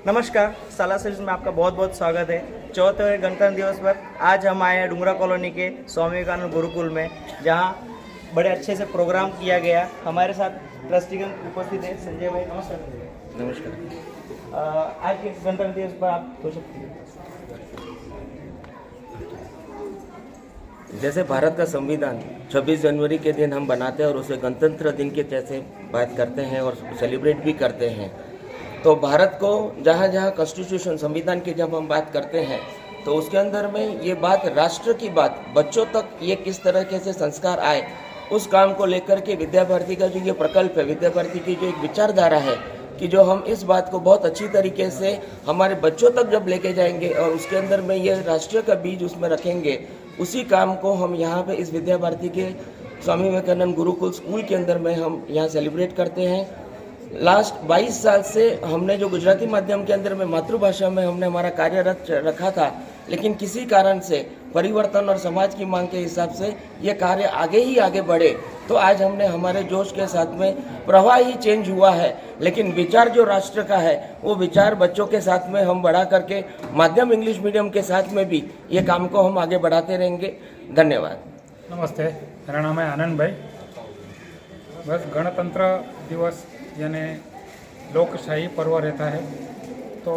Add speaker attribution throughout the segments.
Speaker 1: नमस्कार, साला सीरीज में आपका बहुत बहुत स्वागत है। 74वें गणतंत्र दिवस पर आज हम आए हैं डुंगरा कॉलोनी के स्वामी विवेकानंद गुरुकुल में, जहां बड़े अच्छे से प्रोग्राम किया गया। हमारे साथ ट्रस्टीगण उपस्थित हैं। संजय भाई नमस्कार।
Speaker 2: नमस्कार।
Speaker 1: आज के गणतंत्र दिवस पर आप कुछ
Speaker 2: जैसे भारत का संविधान 26 जनवरी के दिन हम बनाते हैं और उसे गणतंत्र दिन के जैसे बात करते हैं और सेलिब्रेट भी करते हैं। तो भारत को जहाँ जहाँ कॉन्स्टिट्यूशन संविधान की जब हम बात करते हैं तो उसके अंदर में ये बात राष्ट्र की बात बच्चों तक ये किस तरीके से संस्कार आए, उस काम को लेकर के विद्या भारती का जो ये प्रकल्प है, विद्या भारती की जो एक विचारधारा है कि जो हम इस बात को बहुत अच्छी तरीके से हमारे बच्चों तक जब लेके जाएंगे और उसके अंदर में ये राष्ट्र का बीज उसमें रखेंगे, उसी काम को हम यहाँ पे इस विद्या भारती के स्वामी विवेकानंद गुरुकुल स्कूल के अंदर में हम यहाँ सेलिब्रेट करते हैं। लास्ट 22 साल से हमने जो गुजराती माध्यम के अंदर में मातृभाषा में हमने हमारा कार्यरत रखा था, लेकिन किसी कारण से परिवर्तन और समाज की मांग के हिसाब से ये कार्य आगे ही आगे बढ़े। तो आज हमने हमारे जोश के साथ में प्रवाह ही चेंज हुआ है, लेकिन विचार जो राष्ट्र का है वो विचार बच्चों के साथ में हम बढ़ा करके माध्यम इंग्लिश मीडियम के साथ में भी ये काम को हम आगे बढ़ाते रहेंगे। धन्यवाद।
Speaker 3: नमस्ते, मेरा नाम है आनंद भाई। बस गणतंत्र दिवस यानी लोकशाही पर्व रहता है, तो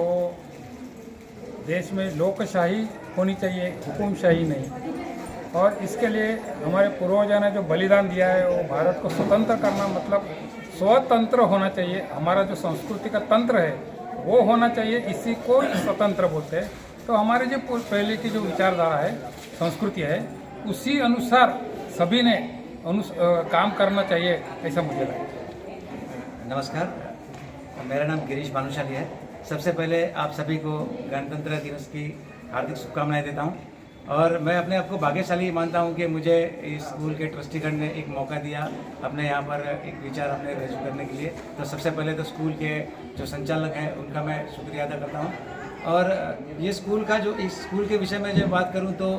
Speaker 3: देश में लोकशाही होनी चाहिए, हुकुमशाही नहीं। और इसके लिए हमारे पूर्वजों ने जो बलिदान दिया है वो भारत को स्वतंत्र करना, मतलब स्वतंत्र होना चाहिए। हमारा जो संस्कृति का तंत्र है वो होना चाहिए, इसी को ही स्वतंत्र बोलते हैं। तो हमारे जो पहले की जो विचारधारा है, संस्कृति है, उसी अनुसार सभी ने काम करना चाहिए, ऐसा मुझे लगता है।
Speaker 4: नमस्कार, मेरा नाम गिरीश भानुशाली है। सबसे पहले आप सभी को गणतंत्र दिवस की हार्दिक शुभकामनाएं देता हूं और मैं अपने आप को भाग्यशाली मानता हूं कि मुझे इस स्कूल के ट्रस्टीगण ने एक मौका दिया अपने यहाँ पर एक विचार अपने रजू करने के लिए। तो सबसे पहले तो स्कूल के जो संचालक हैं उनका मैं शुक्रिया अदा करता हूँ। और ये स्कूल का जो इस स्कूल के विषय में जब बात करूँ तो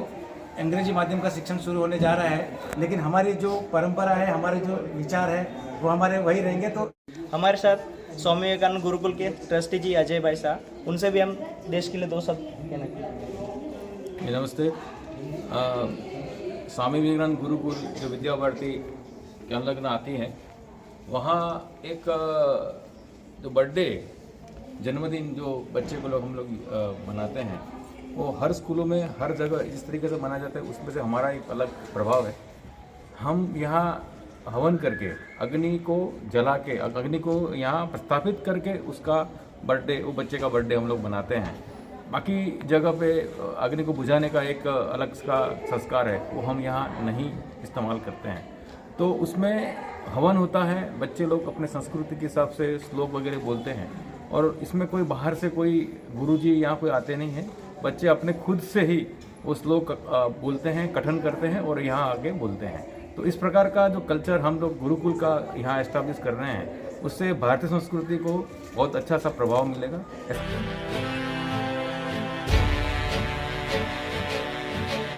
Speaker 4: अंग्रेजी माध्यम का शिक्षण शुरू होने जा रहा है, लेकिन हमारी जो परंपरा है, हमारे जो विचार है वो हमारे वही रहेंगे। तो हमारे साथ
Speaker 1: स्वामी विवेकानंद गुरुकुल के ट्रस्टी जी अजय भाई साहब, उनसे भी हम देश के लिए दो शब्द कहना।
Speaker 5: नमस्ते। स्वामी विवेकानंद गुरुकुल जो विद्या भारती के अंतर्गत आती है, वहाँ एक जो बर्थडे जन्मदिन जो बच्चे को हम लोग मनाते हैं, वो हर स्कूलों में हर जगह इस तरीके से मनाया जाता है। उसमें से हमारा एक अलग प्रभाव है। हम यहाँ हवन करके अग्नि को जला के अग्नि को यहाँ प्रस्थापित करके उसका बर्थडे, वो बच्चे का बर्थडे हम लोग मनाते हैं। बाकी जगह पे अग्नि को बुझाने का एक अलग का संस्कार है, वो हम यहाँ नहीं इस्तेमाल करते हैं। तो उसमें हवन होता है, बच्चे लोग अपने संस्कृति के हिसाब से श्लोक वगैरह बोलते हैं और इसमें कोई बाहर से कोई गुरुजी यहाँ कोई आते नहीं हैं। बच्चे अपने खुद से ही वो श्लोक बोलते हैं, कथन करते हैं और यहाँ आगे बोलते हैं। तो इस प्रकार का जो कल्चर हम लोग गुरुकुल का यहाँ एस्टैब्लिश कर रहे हैं, उससे भारतीय संस्कृति को बहुत अच्छा सा प्रभाव मिलेगा।